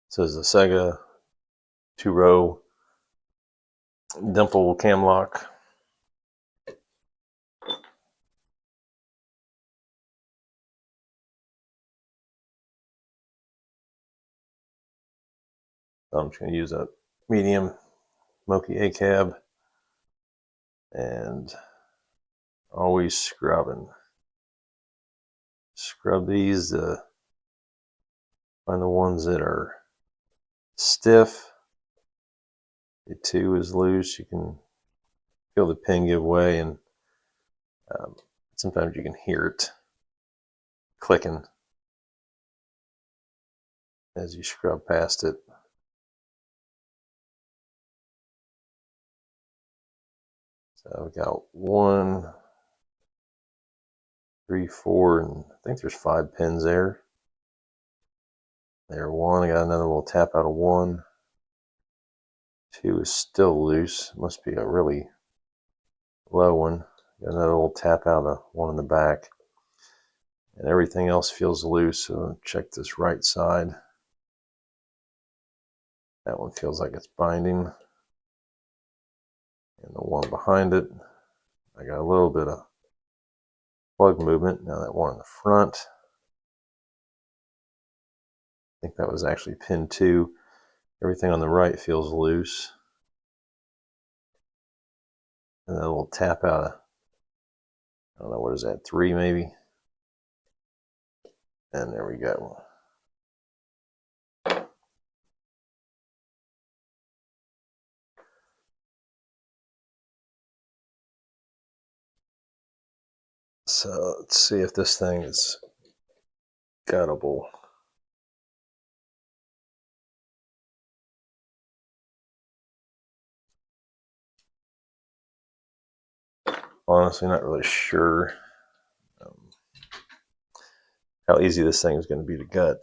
This is a Sega 2-row Dimple cam lock. I'm just going to use a medium Moki A cab and always scrubbing. Scrub these to find the ones that are stiff. The 2 is loose. You can feel the pin give way, and sometimes you can hear it clicking as you scrub past it. So I've got 1, 3, 4, and I think there's 5 pins there. There, 1. I got another little tap out of 1. 2 is still loose. Must be a really low one. Got another little tap out of 1 in the back. And everything else feels loose, so check this right side. That one feels like it's binding. And the one behind it, I got a little bit of plug movement. Now that one in the front, I think that was actually pin 2. Everything on the right feels loose. And that little tap out of, I don't know, what is that, 3 maybe? And there we go. So let's see if this thing is guttable. Honestly, not really sure how easy this thing is going to be to gut.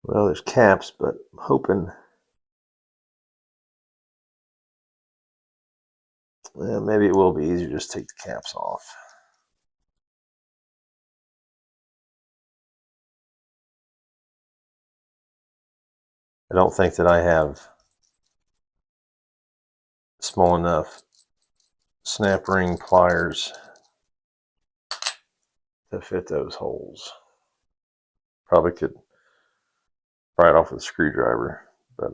Well, there's caps, but I'm hoping maybe it will be easier to just take the caps off. I don't think that I have small enough snap ring pliers to fit those holes. Probably could pry it off with a screwdriver, but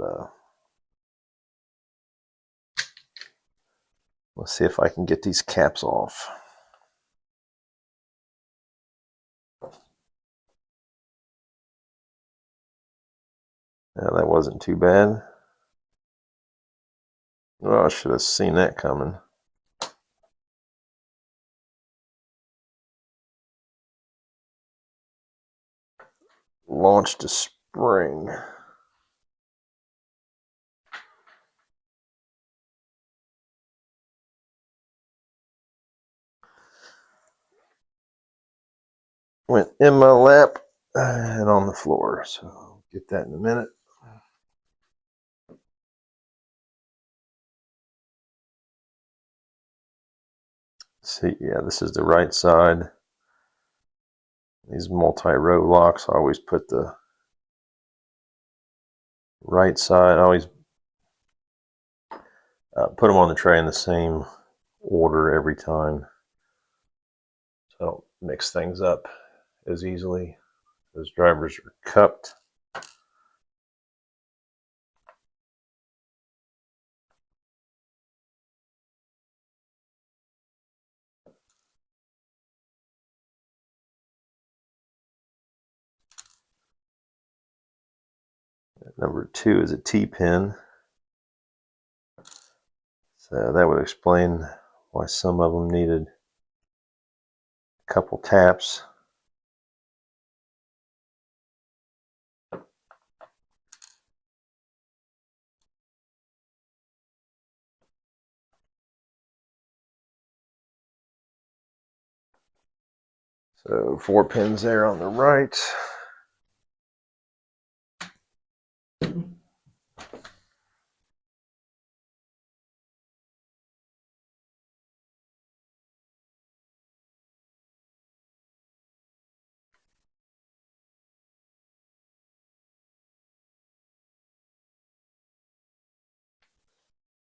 let's see if I can get these caps off. Yeah, that wasn't too bad. Well, I should have seen that coming. Launched a spring. Went in my lap and on the floor, so I'll get that in a minute. See, yeah, this is the right side. These multi-row locks, I always put the right side, I always put them on the tray in the same order every time, so I don't mix things up as easily. Those drivers are cupped. Number 2 is a T-pin. So that would explain why some of them needed a couple taps. So 4 pins there on the right.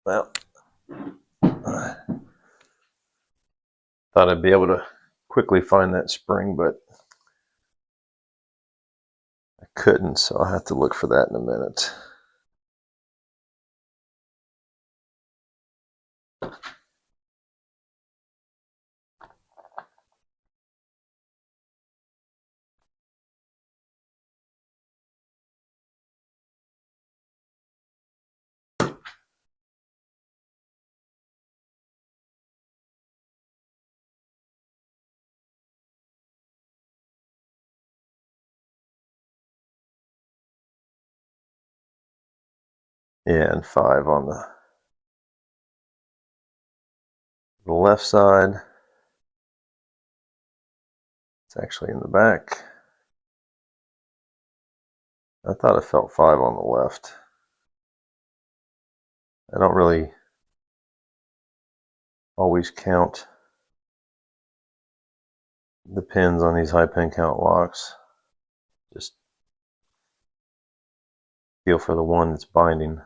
Well, thought I'd be able to quickly find that spring, but I couldn't, so I'll have to look for that in a minute. Yeah, and 5 on the left side. It's actually in the back. I thought I felt 5 on the left. I don't really always count the pins on these high pin count locks. Just feel for the one that's binding.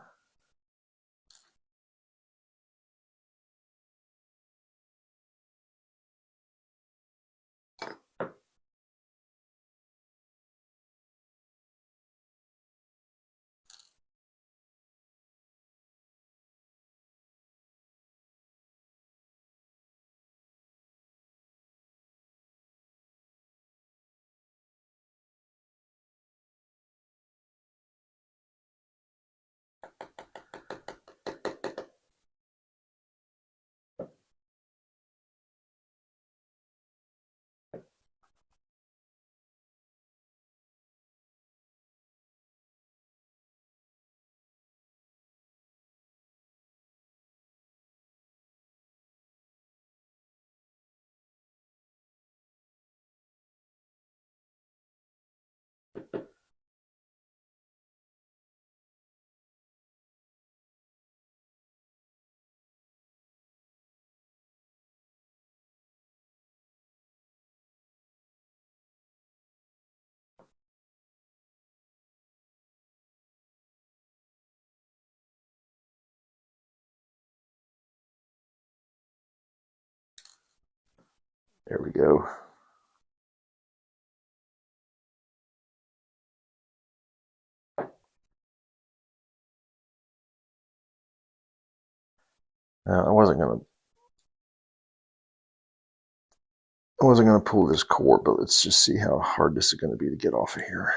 There we go. Now I wasn't gonna pull this cord, but let's just see how hard this is going to be to get off of here.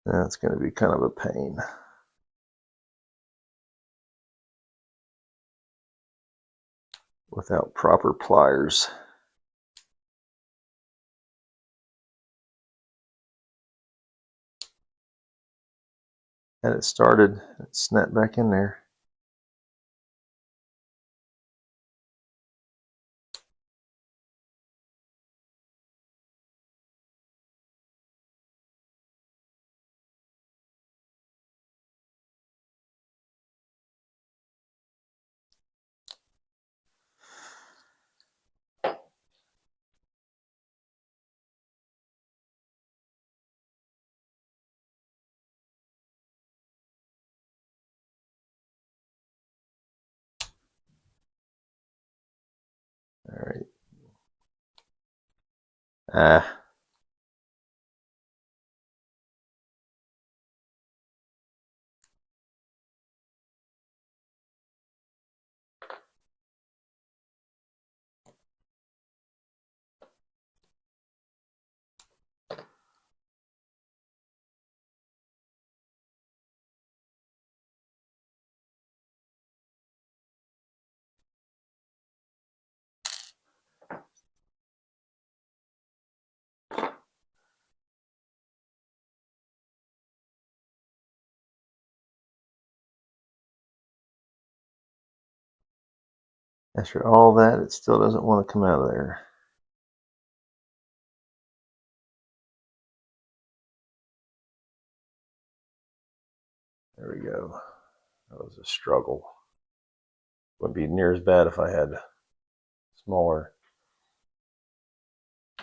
That's going to be kind of a pain. Without proper pliers. Had it started, it snapped back in there. Ah. After all that, it still doesn't want to come out of there. There we go. That was a struggle. Wouldn't be near as bad if I had smaller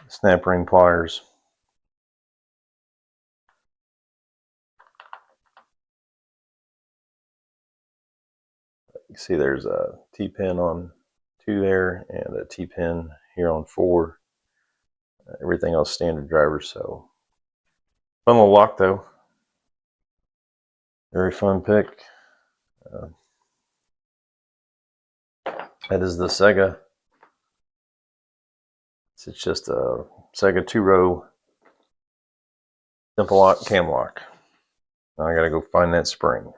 snap ring pliers. You see there's a T-pin on 2 there and a T-pin here on 4. Everything else standard drivers, so fun little lock though. Very fun pick. That is the Sega. It's just a Sega 2-row Dimple lock cam lock. Now I gotta go find that spring.